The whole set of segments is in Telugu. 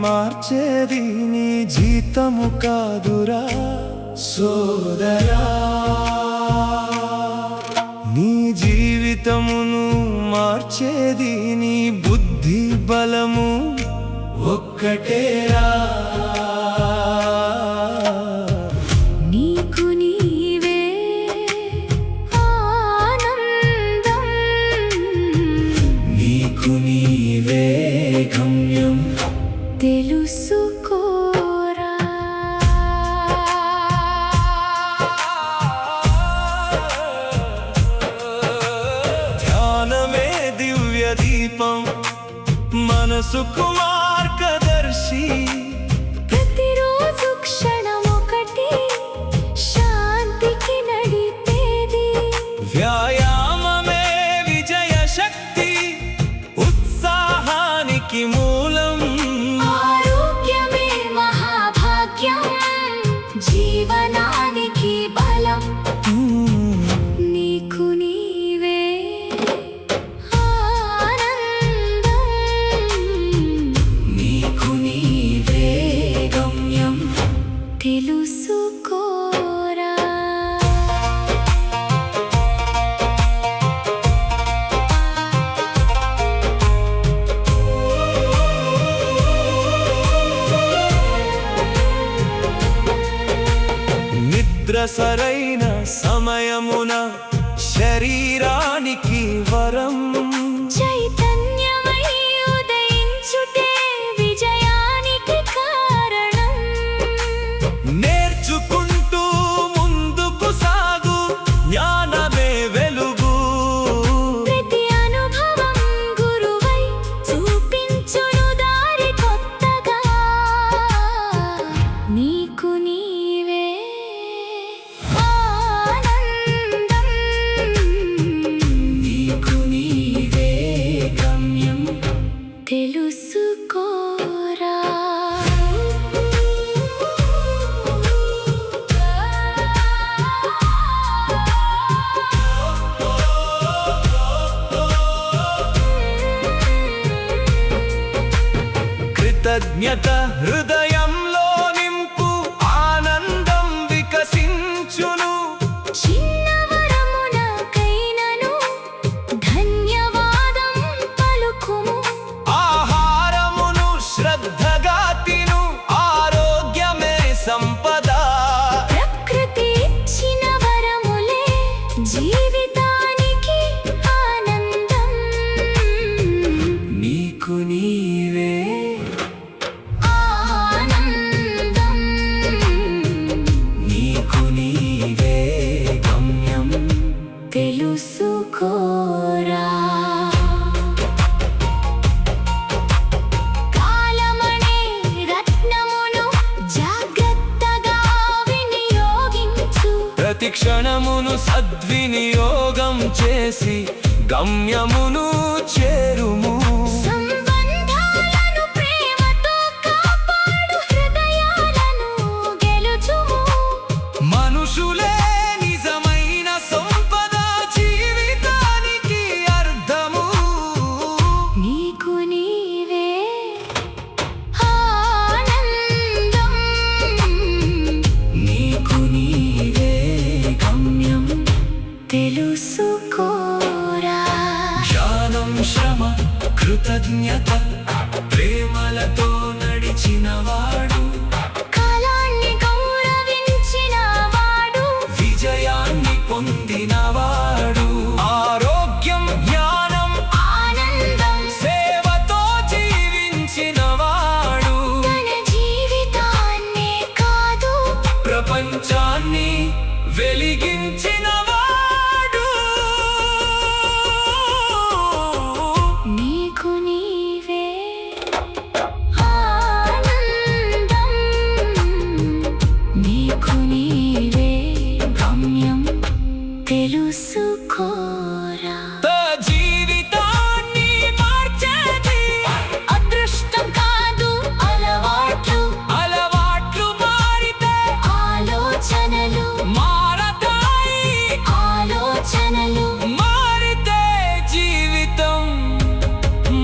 మార్చేది నీ జీతము కాదురా సోదరా. నీ జీవితమును మార్చేది నీ బుద్ధి బలము ఒక్కటేరా. నీకు నీవే ఆనందం, నీకు నీవే గమ్యం తెలుసుకోరా. ధ్యానమే దివ్య దీపం, మనసుకు మార్గదర్శి. ప్రతిరోజు క్షణమొకటి శాంతికి నడిపేది. వ్యాయామమే విజయ శక్తి, ఉత్సాహానికి మూలం. ఆరోగ్యమే మహాభాగ్యం, జీవనానికి బలం. నీకు నీవే ఆనందం, నీకు నీవే గమ్యం తెలుసుకోరా. నిద్ర సరైన సమయమున శరీరానికి వరం. చైతన్యమై ఉదయించుటే విజయానికి కారణం. నేర్చుకుంటూ ముందుకు సాగు, జ్ఞానమే వెలుగు. ప్రతి అనుభవం గురువై చూపించును దారి కొత్తగా. నీకు నీవే ఆనందం, నీకు నీవే గమ్యం తెలుసుకోరా. కృతజ్ఞత హృదయంలో నింపు, ఆనందం వికసించును. చిన్న వరమునకైనను ధన్యవాదం పలుకుము. ఆహారమును శ్రద్ధగా తిను, ఆరోగ్యమే సంపద. ప్రకృతి ఇచ్చిన వరములే జీవితానికి ఆనందం. నీకు నీవే ఆనందం, నీకు నీవే గమ్యం తెలుసుకోరా. కాలమనే రత్నమును జాగ్రత్తగా వినియోగించు. ప్రతి క్షణమును సద్వినియోగం చేసి గమ్యమును చేరుము. సంబంధాలను ప్రేమతో కాపాడు, హృదయాలను గెలుచుము. మనుషులే నిజమైన సంపద, జీవితానికి అర్థము. నీకు నీవే ఆనందం, నీకు నీవే గమ్యం తెలుసుకోరా. ధ్యానం, శ్రమ, కృతజ్ఞత, ప్రేమలతో నడిచినవాడు, కాలాన్ని గౌరవించిన వాడు, విజయాన్ని పొందినవాడు. ఆరోగ్యం, జ్ఞానం, ఆనందం సేవతో జీవించినవాడు. తన జీవితాన్నే కాదు ప్రపంచాన్ని వెలిగించినవాడు. నీకు నీవే ఆనందం, నీకు నీవే గమ్యం తెలుసుకోరా. జీవితాన్ని మార్చేది అదృష్టం కాదు అలవాట్లు, అలవాట్లు మారితే ఆలోచనలు మారతాయి. ఆలోచనలు మారితే జీవితం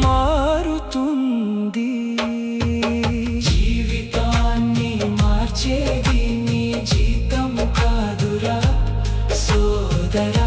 మారుతుంది. తరతరాల